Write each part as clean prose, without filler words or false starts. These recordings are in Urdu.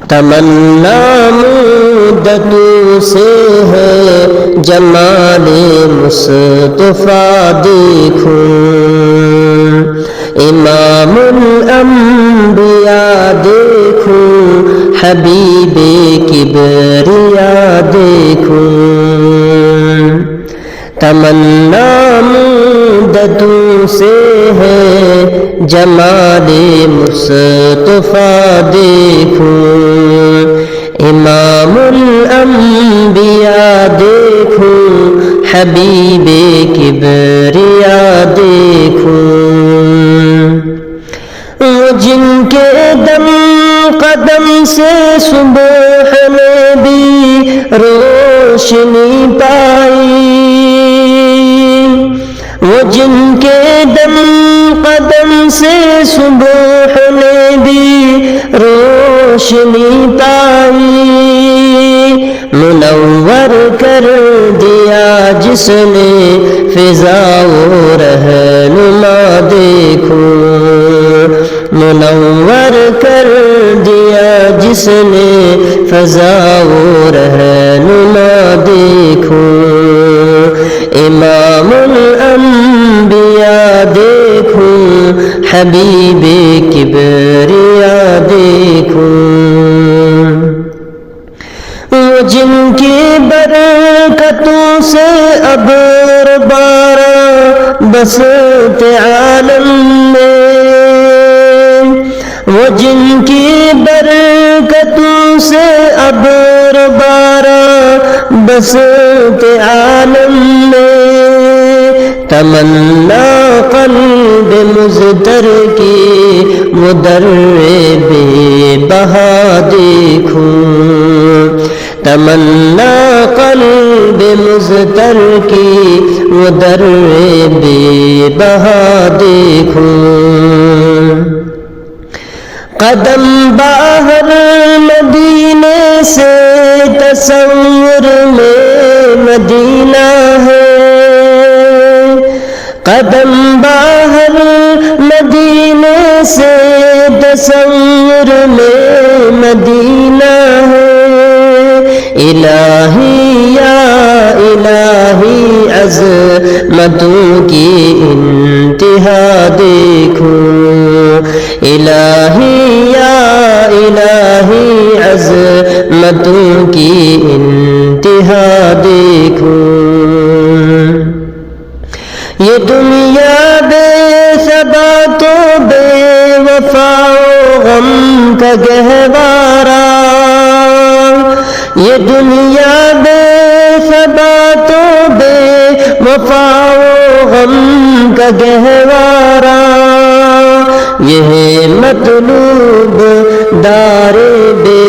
تمنا مدتوں سے ہے جمال مصطفیٰ دیکھوں، امام الانبیاء دیکھوں، حبیب کبریا دیکھوں۔ تمنا مدتوں سے ہے جمال مصطفیٰ دیکھوں، امام الانبیاء دیکھوں، حبیب کبریا دیکھوں۔ جن کے دم قدم سے صبح نے بھی روشنی پائی، وہ جن کے دم قدم سے صبح نے بھی روشنی پائی، منور کر دیا جس نے فضا و رہنما دیکھو، منور کر دیا جس نے فضا و رہنما دیکھو، امام الانبیاء دیکھوں، حبیب کبریا دیکھوں۔ وہ جن کی برکتوں سے ابر بارہ بستے عالم میں، وہ جن کی برکتوں سے ابر بارہ بستے عالم میں، تمنا قلب مضطر کی وہ در بے بہا دیکھوں، تمنا قلب مضطر کی وہ در بے بہا دیکھوں۔ قدم باہر مدینے سے تصور میں مدینہ ہے، قدم باہر مدینے سے تصور میں مدینہ ہے، الہی یا الہی عظمتوں کی انتہا دیکھو، الہی یا الہی عظمتوں کی انتہا دیکھو۔ یہ دنیا بے ثبات و بے وفا و غم کا گہوارہ، یہ دنیا بے ثبات و بے وفا و غم کا گہوارہ، یہ مطلوب دار بے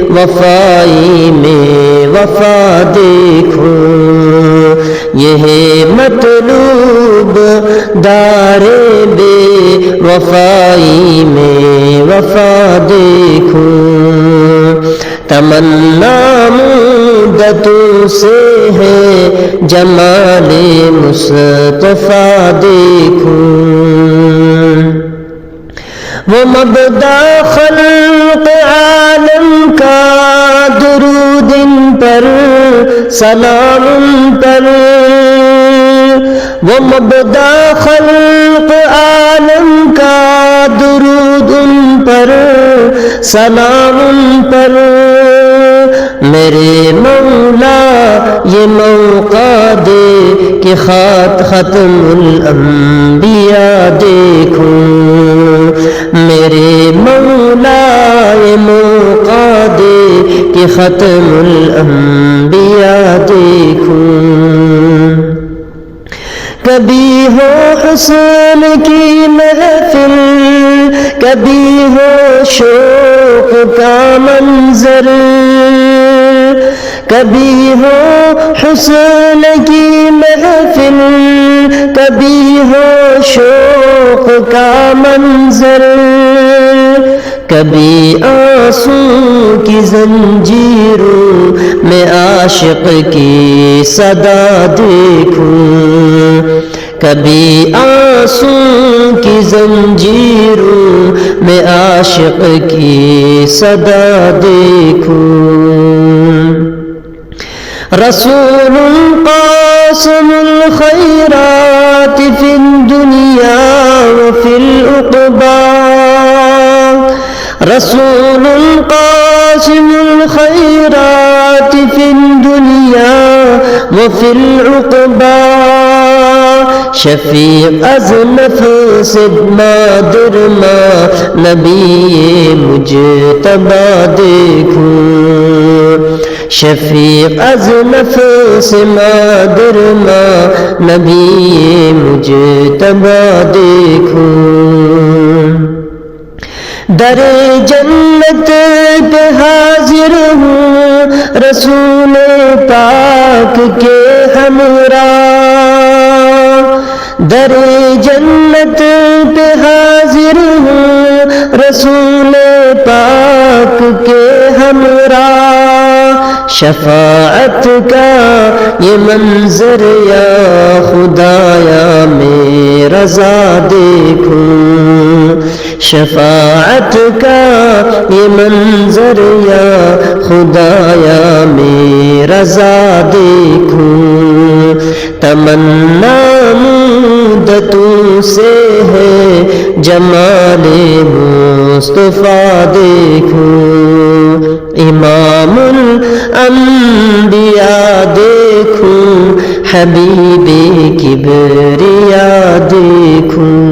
وفائی میں وفا دیکھو، یہ مطلوب دار بے وفائی میں وفا دیکھو۔ تمنا مدتوں سے ہے جمال مصطفیٰ دیکھوں، وہ مبدا خلق عالم کا درود ان پر سلام ان پر، وہ مبدا خلق عالم کا درود ان پر سلام ان پر، میرے مولا یہ موقع دے کہ ختم الانبیاء دیکھوں، میرے مولا یہ موقع دے کہ ختم الانبیاء دیکھوں۔ کبھی ہو حسن کی محفل، کبھی ہو شوق کا منظر، کبھی ہو حسن کی محفل، کبھی ہو شوق کا منظر، کبھی آنسو کی زنجیروں میں عاشق کی صدا دیکھوں، کبھی آنسوں کی زنجیروں میں عاشق کی صدا دیکھوں. رسول قاسم الخيرات في الدنيا وفي العقبى. رسول قاسم الخيرات في الدنيا وفي العقبى. شفیق از نفس مادر ماں نبی مجتبی دیکھوں. شفیق از نفس مادر ماں نبی مجتبی دیکھوں. در جنت پہ حاضر ہوں رسول پاک کے ہمراہ. در جنت پہ حاضر ہوں رسول پاک کے ہمراہ. شفاعت کا یہ منظر یا خدایا میں رضا دیکھوں. شفاعت کا یہ منظر یا خدایا میں رضا دیکھوں. تمنا مدتوں سے ہے جمال مصطفیٰ دیکھوں. امام الانبیاء دیکھوں حبیب کبریا دیکھوں.